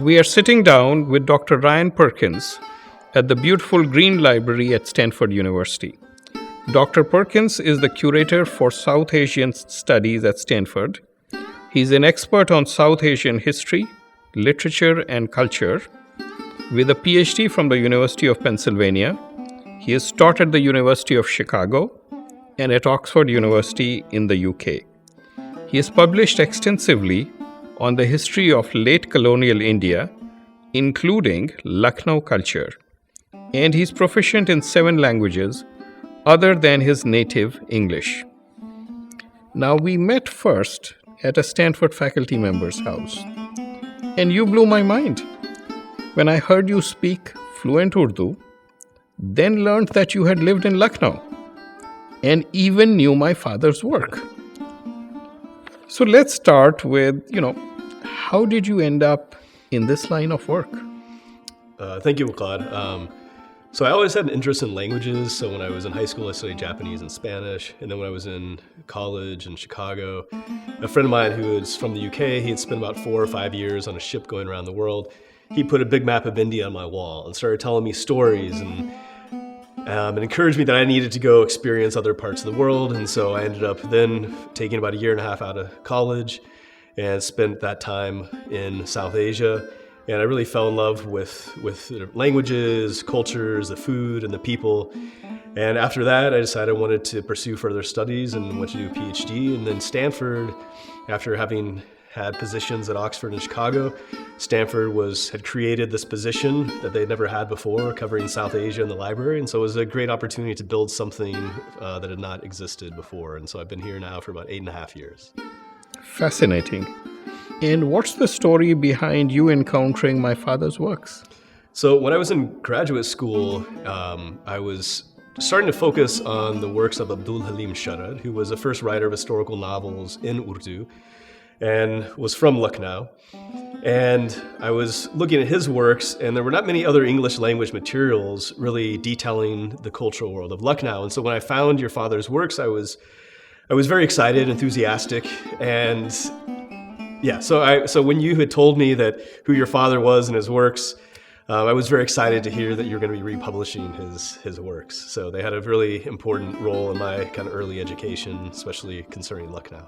We are sitting down with Dr. Ryan Perkins at the beautiful Green Library at Stanford University. Dr. Perkins is the curator for South Asian Studies at Stanford. He's an expert on South Asian history, literature, and culture. With a PhD from the University of Pennsylvania, he has taught at the University of Chicago and at Oxford University in the UK. He has published extensively on the history of late colonial India, including Lucknow culture, and he's proficient in 7 languages other than his native English. Now, we met first at a Stanford faculty member's house, and you blew my mind when I heard you speak fluent Urdu, then learned that you had lived in Lucknow and even knew my father's work. So let's start with, how did you end up in this line of work? Thank you, Waqad. So I always had an interest in languages. So when I was in high school, I studied Japanese and Spanish. And then when I was in college in Chicago, a friend of mine who was from the UK, he had spent about 4 or 5 years on a ship going around the world. He put a big map of India on my wall and started telling me stories and encouraged me that I needed to go experience other parts of the world. And so I ended up then taking about 1.5 years out of college and spent that time in South Asia. And I really fell in love with the languages, cultures, the food, and the people. And after that, I decided I wanted to pursue further studies and went to do a PhD. And then Stanford, after having had positions at Oxford and Chicago, Stanford had created this position that they'd never had before, covering South Asia in the library. And so it was a great opportunity to build something that had not existed before. And so I've been here now for about 8.5 years. Fascinating. And what's the story behind you encountering my father's works? So when I was in graduate school, I was starting to focus on the works of Abdul Halim Sharad, who was the first writer of historical novels in Urdu and was from Lucknow. And I was looking at his works, and there were not many other English language materials really detailing the cultural world of Lucknow. And so when I found your father's works, I was very excited, enthusiastic, and so when you had told me that who your father was and his works, I was very excited to hear that you're going to be republishing his works. So they had a really important role in my kind of early education, especially concerning Lucknow.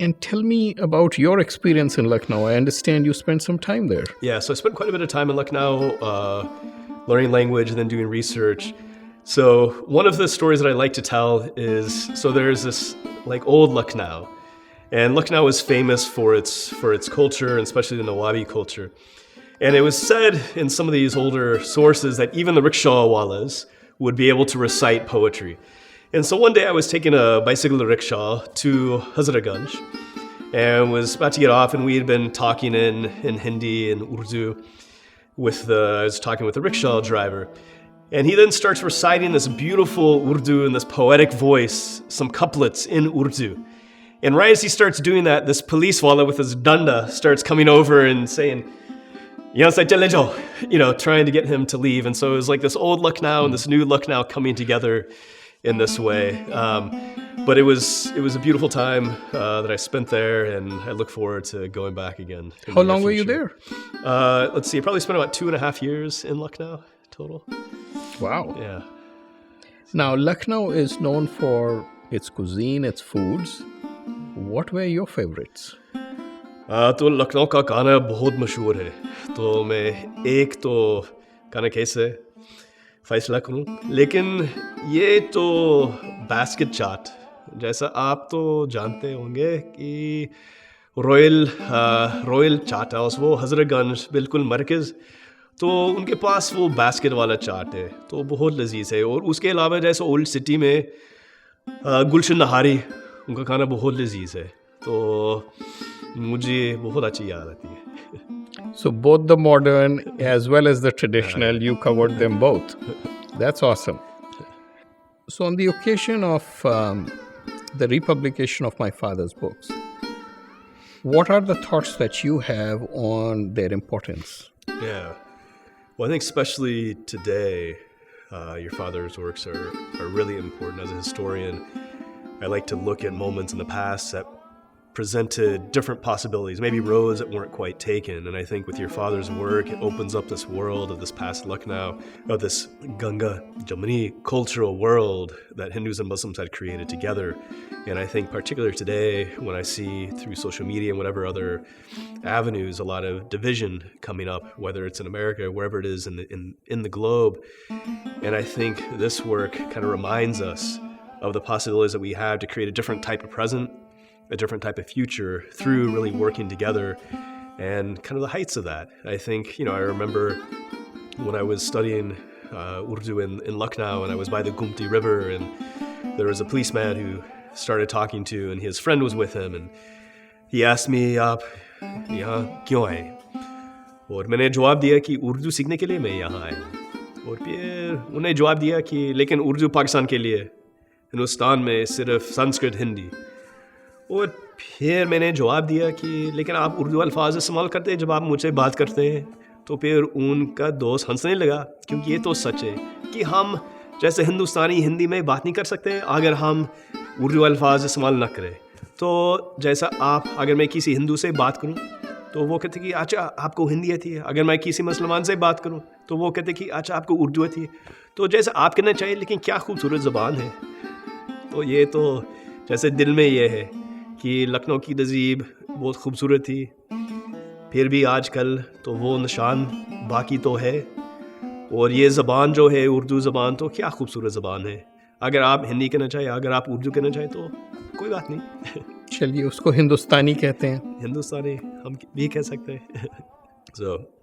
And tell me about your experience in Lucknow. I understand you spent some time there. Yeah, so I spent quite a bit of time in Lucknow, learning language and then doing research. So one of the stories that I like to tell is, so there's this old Lucknow. And Lucknow is famous for its culture, and especially the Nawabi culture. And it was said in some of these older sources that even the rickshaw-walas would be able to recite poetry. And so one day I was taking a bicycle rickshaw to Hazratganj and was about to get off, and we had been talking in Hindi and Urdu I was talking with the rickshaw driver. And he then starts reciting this beautiful Urdu in this poetic voice, some couplets in Urdu. And right as he starts doing that, this police wala with his danda starts coming over and saying, trying to get him to leave. And so it was like this old Lucknow and this new Lucknow coming together in this way. But it was a beautiful time that I spent there, and I look forward to going back again. How long were you there? Let's see, I probably spent about 2.5 years in Lucknow total. Wow. Yeah. Now, Lucknow is known for its cuisine, its foods. What were your favorites? तो लखनऊ का खाना बहुत मशहूर है, तो मैं एक तो खाना कैसे फैसला करूं, लेकिन ये तो बास्केट चाट, जैसा आप तो जानते होंगे कि रॉयल चाट हाउस वो हजरतगंज बिल्कुल मरकज़, तो उनके पास वो बास्केट वाला चाट है, तो बहुत लजीज है. और उसके अलावा जैसे ओल्ड सिटी में गुलशन नहारी, उनका खाना बहुत लजीज है, तो मुझे बहुत अच्छी याद आती है. So both the modern as well as the traditional, you covered them both. That's awesome. So on the occasion of the republication of my father's books, what are the thoughts that you have on their importance? Yeah. Well, I think especially today, your father's works are really important. As a historian, I like to look at moments in the past that presented different possibilities, maybe roads that weren't quite taken. And I think with your father's work, it opens up this world of this past Lucknow, of this Ganga Jamuni cultural world that Hindus and Muslims had created together. And I think particularly today, when I see through social media and whatever other avenues, a lot of division coming up, whether it's in America, wherever it is in the globe. And I think this work kind of reminds us of the possibilities that we have to create a different type of present, a different type of future through really working together and kind of the heights of that. I think, I remember when I was studying Urdu in Lucknow and I was by the Gumti River and there was a policeman who started talking to and his friend was with him and he asked me, "Aap yahan kyun aaye?" और मैंने जवाब दिया कि उर्दू सीखने के लिए मैं यहाँ आया हूँ। और फिर उन्हें जवाब दिया कि लेकिन उर्दू पाकिस्तान के लिए, हिंदुस्तान में सिर्फ संस्कृत हिंदी। और फिर मैंने जवाब दिया कि लेकिन आप उर्दू अल्फाज इस्तेमाल करते हैं जब आप मुझसे बात करते हैं। तो फिर उनका दोस्त हंसने लगा क्योंकि ये तो सच है कि हम जैसे हिंदुस्तानी हिंदी में बात नहीं कर सकते अगर हम उर्दू अल्फाज इस्तेमाल न करें। तो जैसा अगर मैं किसी हिंदू से बात करूं तो वो कहते कि अच्छा आपको हिंदी आती है, अगर मैं किसी मुसलमान से बात करूं तो वो कहते कि अच्छा आपको उर्दू आती है। तो जैसा आप कहना चाहिए लेकिन क्या खूबसूरत ज़बान है। तो ये तो जैसे दिल में ये है कि लखनऊ की तहज़ीब बहुत खूबसूरत थी, फिर भी आजकल तो वो निशान बाकी तो है। और ये ज़बान जो है उर्दू ज़बान तो क्या खूबसूरत ज़बान है। अगर आप हिंदी कहना चाहें, अगर आप उर्दू कहना चाहें तो कोई बात नहीं। चलिए उसको हिंदुस्तानी कहते हैं। हिंदुस्तानी हम भी कह सकते हैं।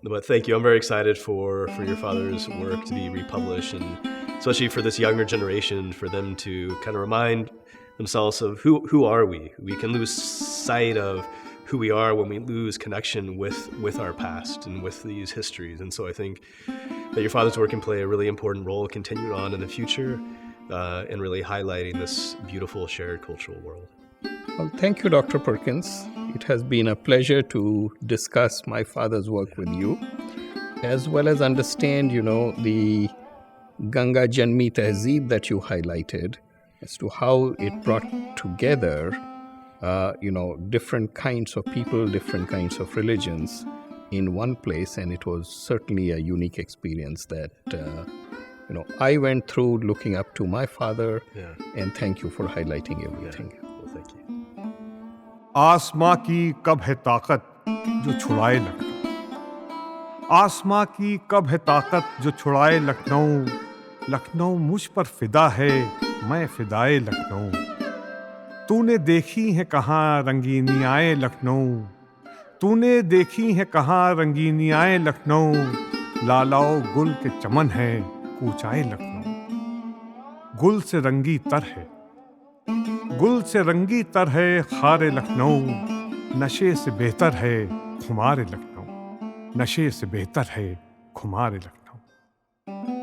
But thank you. I'm very excited for your father's work to be republished, and especially for this younger generation, for them to kind of remind themselves of who are we. We can lose sight of who we are when we lose connection with our past and with these histories. And so I think that your father's work can play a really important role continuing on in the future and really highlighting this beautiful shared cultural world. Well, thank you, Dr. Perkins. It has been a pleasure to discuss my father's work with you, as well as understand, the Ganga Janmi Tehzeeb that you highlighted, as to how it brought together, different kinds of people, different kinds of religions in one place. And it was certainly a unique experience that, I went through looking up to my father. Yeah. And thank you for highlighting everything. Yeah. Well, thank you. आसमां की कब है ताकत जो छुड़ाए लखनऊ, आसमां की कब है ताकत जो छुड़ाए लखनऊ। लखनऊ मुझ पर फिदा है, मैं फिदाए लखनऊ। तूने देखी है कहाँ रंगीनियाए लखनऊ, तूने देखी है कहाँ रंगीनियाए लखनऊ। लालाओ गुल के चमन है कूचाए लखनऊ। गुल से रंगी तर है, गुल से रंगी तर है खारे लखनऊ। नशे से बेहतर है खुमारे लखनऊ, नशे से बेहतर है खुमारे लखनऊ।